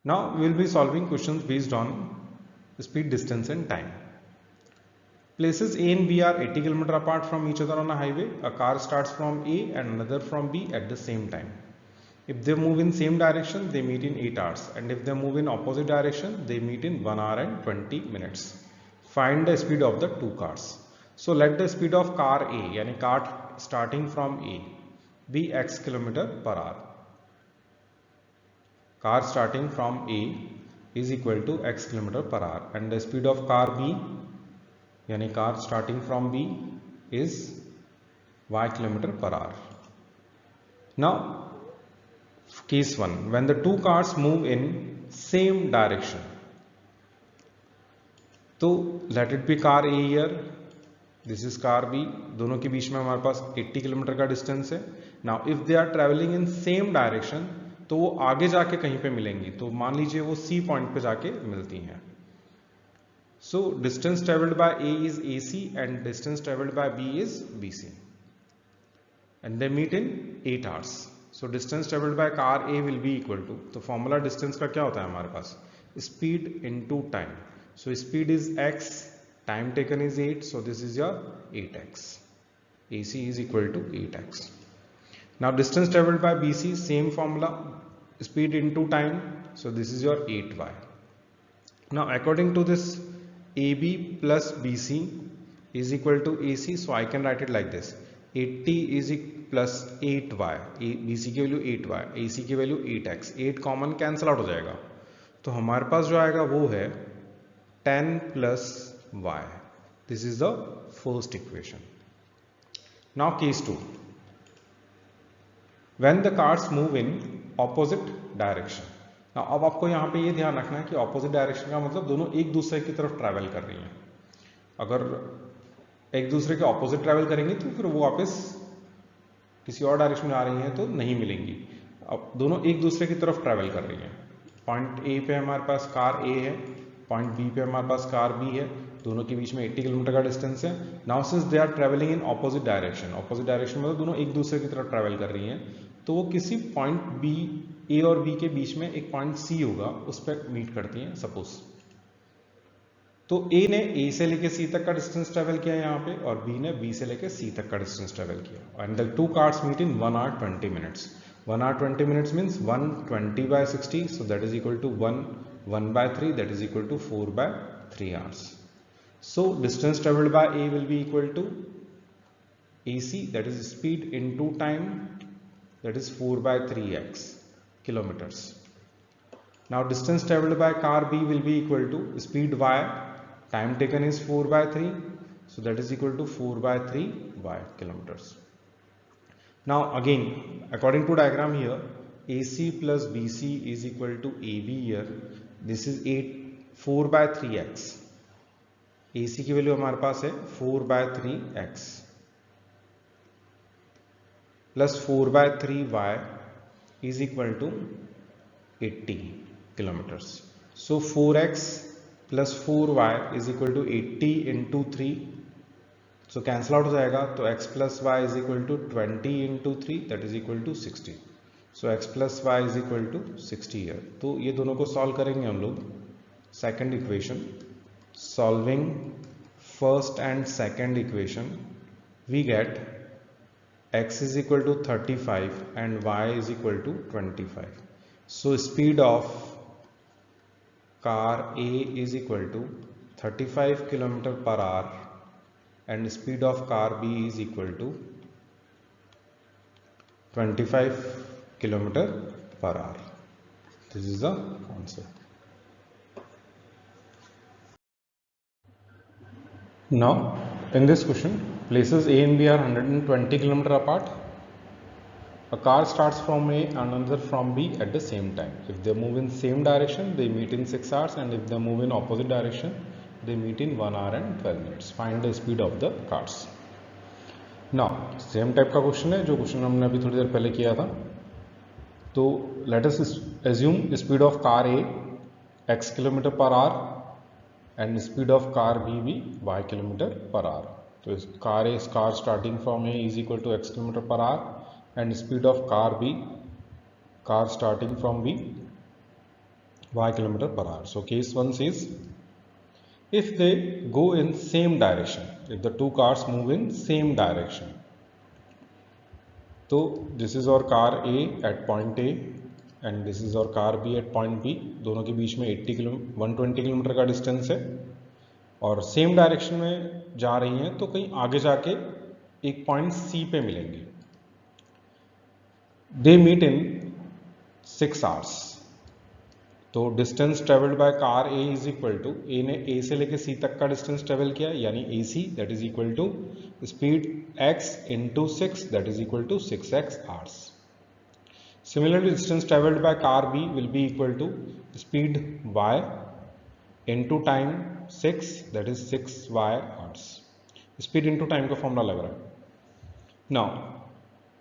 Now we will be solving questions based on speed, distance and time. Places A and B are 80 km apart from each other on a highway. A car starts from A and another from B at the same time. If they move in same direction, they meet in 8 hours, and if they move in opposite direction, they meet in 1 hour and 20 minutes. Find the speed of the two cars. So let the speed of car A, yani car starting from A, be x kilometer per hour. Car starting from A is equal to x kilometer per hour, and the speed of car B, yani car starting from B, is y kilometer per hour. Now case 1, when the two cars move in same direction, तो let it be car A here, this is car B, दोनों के बीच में हमारे पास 80 kilometre का distance है. Now if they are travelling in same direction, तो वो आगे जाके कहीं पे मिलेंगी, तो मान लीजिए वो C पॉइंट पे जाके मिलती हैं. So distance travelled bye A is AC and distance travelled bye B is BC and they meet in 8 hours. So distance traveled by car A will be equal to, तो formula distance का क्या होता है हमारे पास, speed into time. So speed is x, time taken is 8, so this is your 8x. AC is equal to 8x. Now distance traveled by BC, same formula, speed into time, so this is your 8y. Now according to this, AB plus BC is equal to AC, so I can write it like this, 80 is plus 8y, BC की value 8y, AC की value 8x, 8 common cancel out हो जाएगा, तो हमारे पास जो आएगा वो है 10 plus y. This is the first equation. Now case 2, when the cars move in opposite direction. अब आपको यहाँ पे ये ध्यान रखना है कि ऑपोजिट डायरेक्शन का मतलब दोनों एक दूसरे की तरफ ट्रैवल कर रही हैं. अगर एक दूसरे के ऑपोजिट ट्रैवल करेंगे तो फिर वो वापस किसी और डायरेक्शन में आ रही हैं तो नहीं मिलेंगी. अब दोनों एक दूसरे की तरफ ट्रैवल कर रही हैं. पॉइंट ए पे हमारे पास कार ए है, पॉइंट बी पे हमारे पास कार बी है, दोनों के बीच में 80 किलोमीटर का डिस्टेंस है. Now since they are travelling in opposite direction, opposite direction मतलब दोनों एक दूसरे की तरफ ट्रैवल कर रही हैं, तो वो किसी पॉइंट बी, ए और बी के बीच में एक पॉइंट सी होगा, उस पर मीट करती हैं सपोज. तो ए ने ए से लेके सी तक का डिस्टेंस ट्रेवल किया यहाँ पे, और बी ने बी से लेके सी तक का डिस्टेंस ट्रेवल किया, and the two cars meet in 1 hour 20 minutes. 1 hour 20 minutes means 120 by 60, so that is equal to 1 by 3, that is equal to 4 by 3 hours. So distance traveled by A will be equal to AC, that is speed into time, that is 4 by 3x kilometers. Now distance traveled by car B will be equal to speed y, time taken is 4 by 3, so that is equal to 4 by 3 y kilometers. Now again, according to diagram here, AC plus BC is equal to AB here. This is 4 by 3x. AC की value हमारे पास है 4 by 3x plus 4 by 3y is equal to 80 kilometers. So 4x plus 4y is equal to 80 into 3, so cancel out हो जाएगा, तो x plus y is equal to 20 into 3, that is equal to 60. So x plus y is equal to 60 year. तो ये दोनों को solve करेंगे हम लोग. Second equation, solving first and second equation, we get x is equal to 35 and y is equal to 25. So speed of car A is equal to 35 km per hour and speed of car B is equal to 25 km per hour. This is the answer. Now in this question, places A and B are 120 km apart. A car starts from A and another from B at the same time. If they move in same direction, they meet in 6 hours, and if they move in opposite direction, they meet in 1 hour and 12 minutes. Find the speed of the cars. Now same type का question है जो question हमने अभी थोड़ी देर पहले किया था. तो let us assume speed of car A x km per hour and speed of car B भी y km per hour. तो car starting from A is equal to x km per hour and speed of car B, car starting from B, y km/h. So case 1 says if they go in same direction, if the two cars move in same direction. So this is our car A at point A and this is our car B at point B. दोनों के बीच में 120 kilometre का distance है और same direction में जा रही हैं, तो कहीं आगे जाके एक पॉइंट C पे मिलेंगे. They meet in 6 hours. तो distance travelled by car A is equal to, A ने ए से लेके सी तक का डिस्टेंस ट्रेवल किया यानी A C, that is equal to speed X into 6, that is equal to 6x hours. Similarly distance travelled by car B will be equal to speed y into time 6, that is 6y hours. Speed into time का formula लग रहा है. Now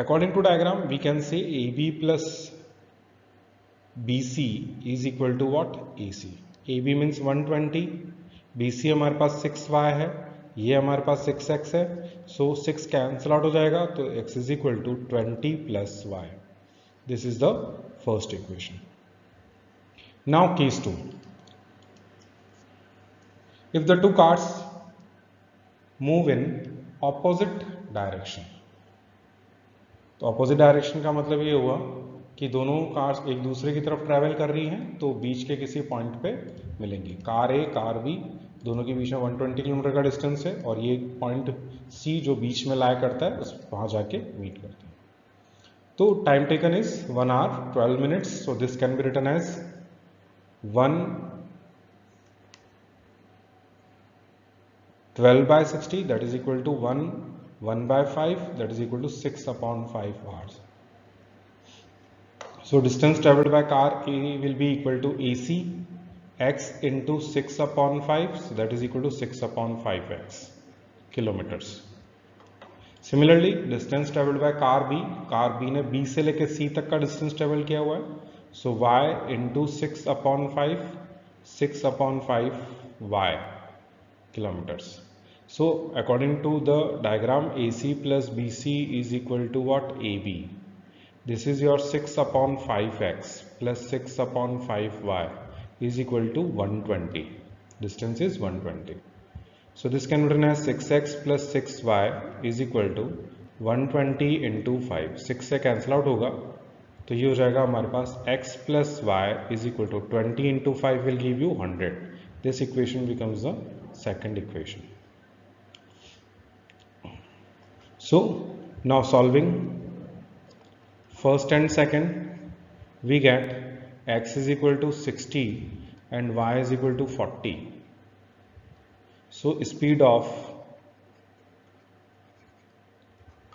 according to diagram we can say A B plus BC is equal to what? AC. AB means 120, BC हमारे पास 6y है, ये हमारे पास 6x है, so 6 cancel out हो जाएगा, तो x is equal to 20 plus y. This is the first equation. Now case 2. If the two cars move in opposite direction, तो opposite direction का मतलब ये हुआ कि दोनों कार्स एक दूसरे की तरफ ट्रैवल कर रही हैं, तो बीच के किसी पॉइंट पे मिलेंगी. कार ए कार बी दोनों के बीच में 120 किलोमीटर का डिस्टेंस है और ये पॉइंट सी जो बीच में लाई करता है उस वहां जाके मीट करते हैं. तो time taken is 1 hour 12 minutes. So this can be written as 12/60, that is equal to 1/5, that is equal to 6/5 hours. So distance traveled by car A will be equal to AC x into 6/5, so that is equal to 6/5x kilometers. Similarly distance traveled by car B ने B से लेके C तक का distance travel किया हुआ है, so y into 6/5 6/5y kilometers. So according to the diagram AC plus BC is equal to what? AB. This is your 6/5x plus 6/5y is equal to 120. Distance is 120. So this can be written as 6x plus 6y is equal to 120 into 5. 6 से cancel out होगा तो ये हो जाएगा हमारे पास x plus y is equal to 20 into 5 will give you 100. This equation becomes the second equation. So now solving first and second, we get x is equal to 60 and y is equal to 40. So speed of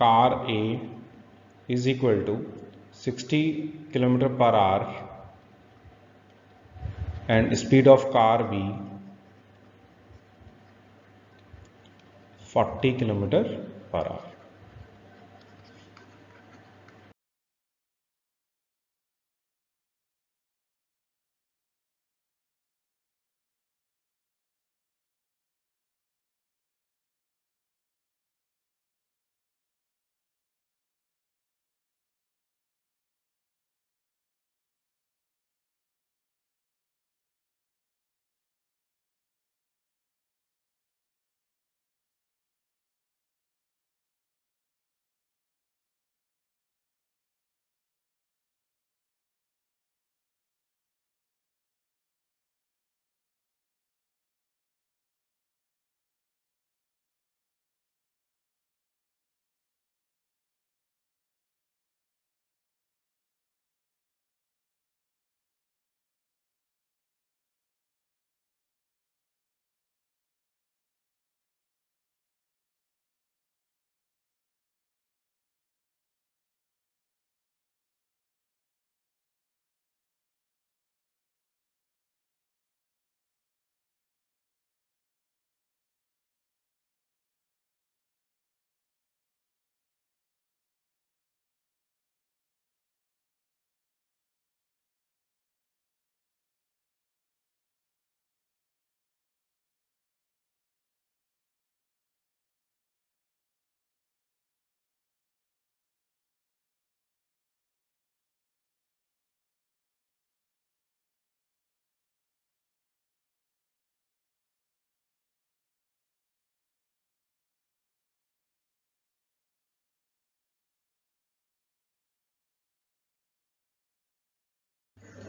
car A is equal to 60 km/h and speed of car B 40 km/h.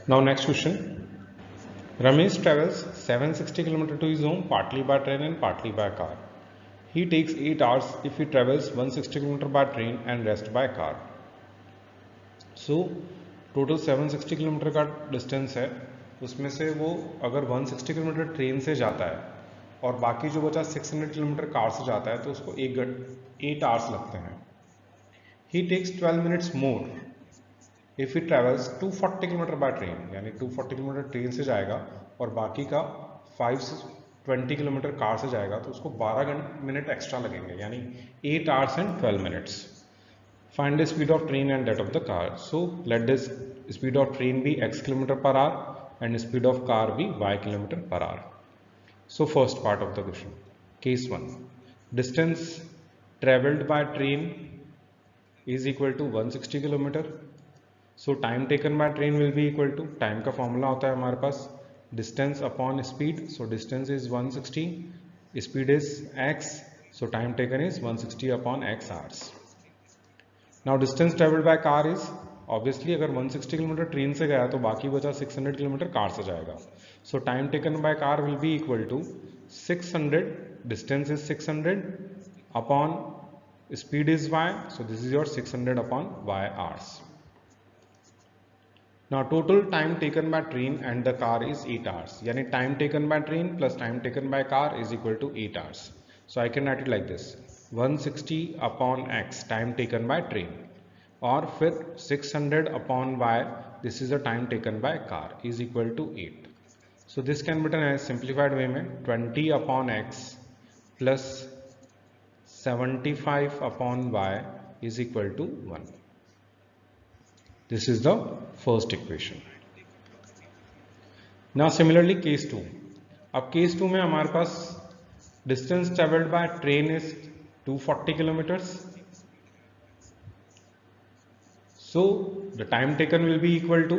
Now next question. Ramesh travels 760 km to his home partly by train and partly by car. He takes 8 hours if he travels 160 km by train and rest by car. So total 760 kilometre का distance है, उसमें से वो अगर 160 kilometre train से जाता है और बाकी जो बचा 600 किलोमीटर कार से जाता है तो उसको 8 आवर्स लगते हैं. He takes 12 minutes more if he travels 240 kilometre by train, यानी 240 किलोमीटर ट्रेन से जाएगा और बाकी का 520 किलोमीटर कार से जाएगा तो उसको 12 मिनट एक्स्ट्रा लगेंगे, यानी 8 hours and 12 minutes. Find the speed of train and that of the car. So let this speed of train be x km per hour and speed of car be y km per hour. So first part of the question. Case 1. Distance travelled by train is equal to 160 km. So time taken by train will be equal to, time का formula होता है हमारे पास distance upon speed. So distance is 160, speed is x, so time taken is 160 upon x hours. Now distance traveled by car is, obviously अगर 160 kilometre train से गया तो बाकी बचा 600 किलोमीटर कार से जाएगा. So time taken by car will be equal to 600, distance is 600 upon speed is y, so this is your 600 upon y hours. Now total time taken by train and the car is 8 hours, यानी time taken by train plus time taken by car is equal to 8 hours. So I can write it like this, 160 upon x time taken by train, और फिर 600 upon y, this is the time taken by car, is equal to 8. So this can be written as simplified way में 20 upon x plus 75 upon y is equal to 1. This is the first equation. Now similarly case 2. अब case 2 में हमारे पास distance traveled by train is 240 kilometers. So the time taken will be equal to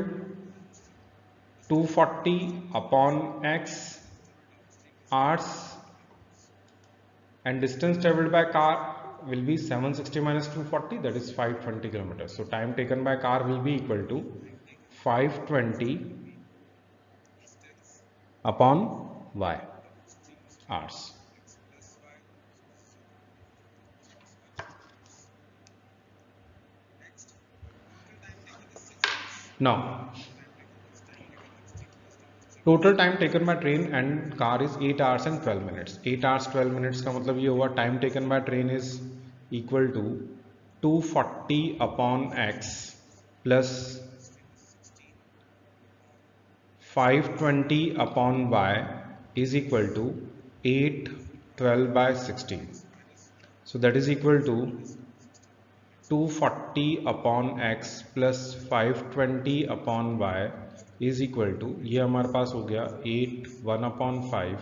240 upon x hours, and distance traveled by car will be 760 minus 240, that is 520 kilometers. So time taken by car will be equal to 520 upon y hours. Now total time taken by train and car is 8 hours and 12 minutes. 8 hours 12 minutes का मतलब ये हुआ time taken by train is equal to 240 upon x plus 520 upon y is equal to 8 12 by 16. So that is equal to 240 upon x plus 520 upon y is equal to, ये हमारे पास हो गया 8 1 upon 5,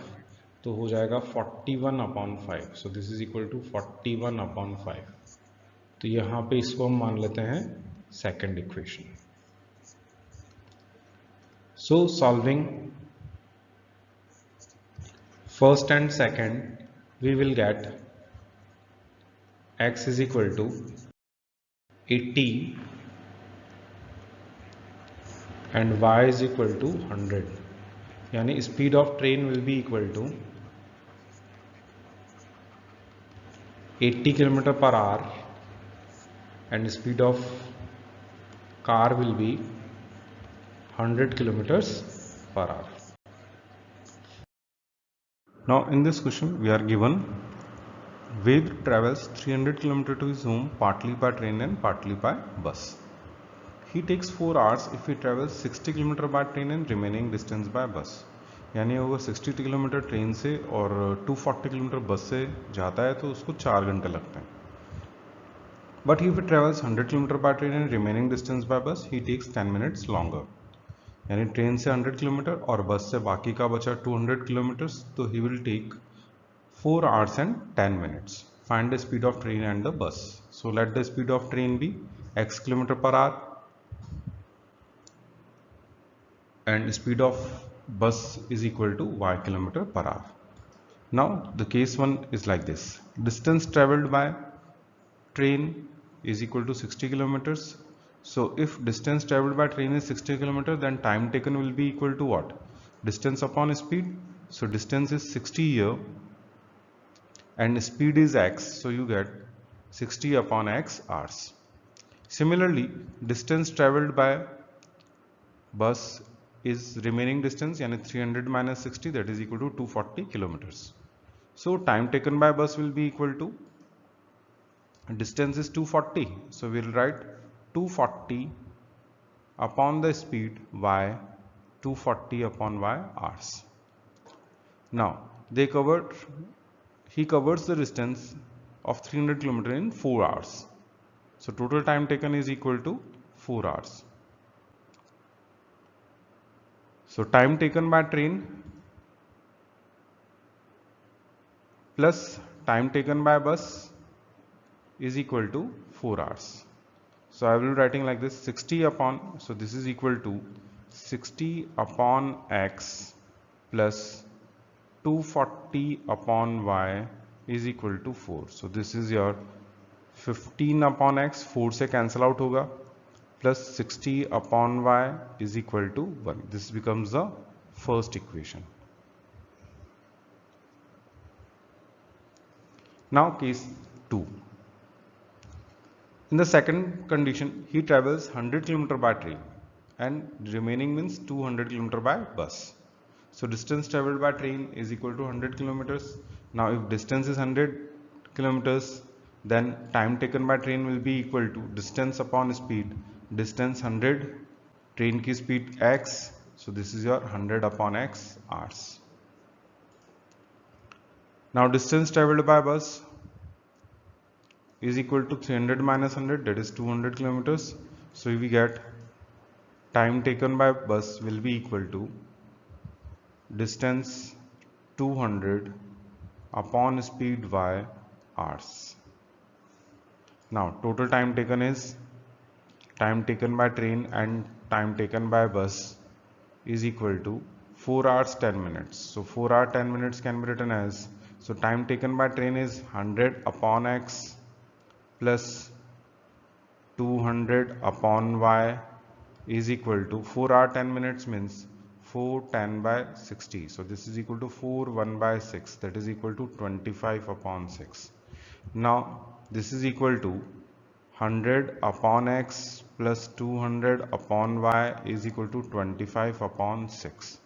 तो हो जाएगा 41 upon 5. So this is equal to 41 upon 5. तो यहाँ पे इसको हम मान लेते हैं second equation. So solving first and second, we will get x is equal to 80 and y is equal to 100, यानी speed of train will be equal to 80 km per hour and speed of car will be 100 kilometers per hour. Now in this question we are given Ved travels 300 km to his home partly by train and partly by bus. He takes 4 hours if he travels 60 km by train and remaining distance by bus. यानी वो 60 kilometre train से और 240 kilometre बस से जाता है तो उसको 4 घंटे लगते हैं. But if he travels 100 km by train and remaining distance by bus, he takes 10 minutes longer. यानी ट्रेन से 100 किलोमीटर और बस से बाकी का बचा 200 किलोमीटर्स, तो he will take 4 hours and 10 minutes. Find the speed of train and the bus. So let the speed of train be x km per hour and speed of bus is equal to y km per hour. Now the case 1 is like this. Distance traveled by train is equal to 60 kilometers. So if distance traveled by train is 60 km, then time taken will be equal to what? Distance upon speed. So distance is 60 here and speed is x, so you get 60 upon x hours. Similarly, distance traveled by bus is remaining distance, yani 300 minus 60, that is equal to 240 kilometers. So time taken by bus will be equal to, distance is 240, so we'll write 240 upon the speed y, 240 upon y hours. Now he covers the distance of 300 km in 4 hours. So total time taken is equal to 4 hours. So time taken by train plus time taken by bus is equal to 4 hours. So I will be writing like this, 60 upon, so this is equal to 60 upon x plus 240 upon y is equal to 4. So this is your 15 upon x, 4 से cancel out होगा, plus 60 upon y is equal to 1. This becomes the first equation. Now case 2. In the second condition, he travels 100 km by train and remaining means 200 km by bus. So distance traveled by train is equal to 100 kilometers. Now if distance is 100 kilometers, then time taken by train will be equal to distance upon speed. Distance 100, train की speed x, so this is your 100 upon x hours. Now distance traveled by bus is equal to 300 minus 100, that is 200 kilometers. So we get time taken by bus will be equal to distance 200 upon speed y hours. Now total time taken is, time taken by train and time taken by bus is equal to 4 hours 10 minutes. So 4 hours 10 minutes can be written as, so time taken by train is 100 upon x plus 200 upon y is equal to 4 hours 10 minutes means 4 10 by 60. So this is equal to 4 1 by 6, that is equal to 25 upon 6. Now this is equal to 100 upon x plus 200 upon y is equal to 25 upon 6.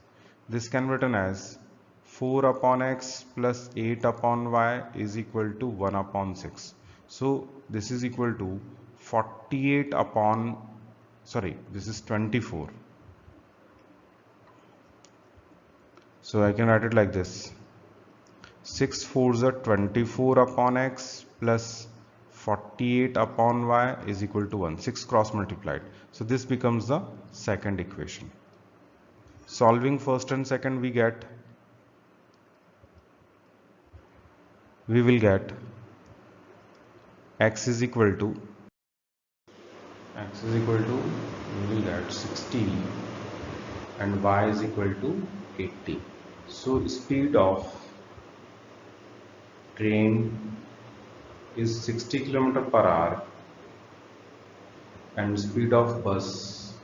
This can be written as 4 upon x plus 8 upon y is equal to 1 upon 6. So this is equal to 48 upon, sorry, this is 24. So I can write it like this, 6 4s are 24 upon x plus 48 upon y is equal to 1, 6 cross multiplied. So this becomes the second equation. Solving first and second, we will get x is equal to, we will get 60 and y is equal to 80. So speed of train is 60 km per hour and speed of bus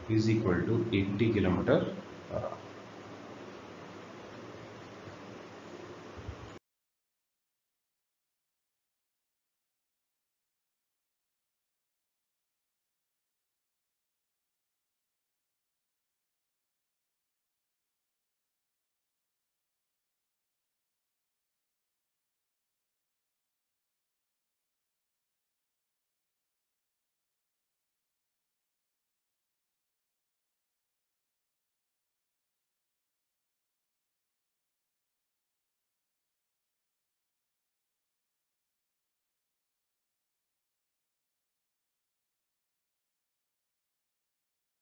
is equal to 80 km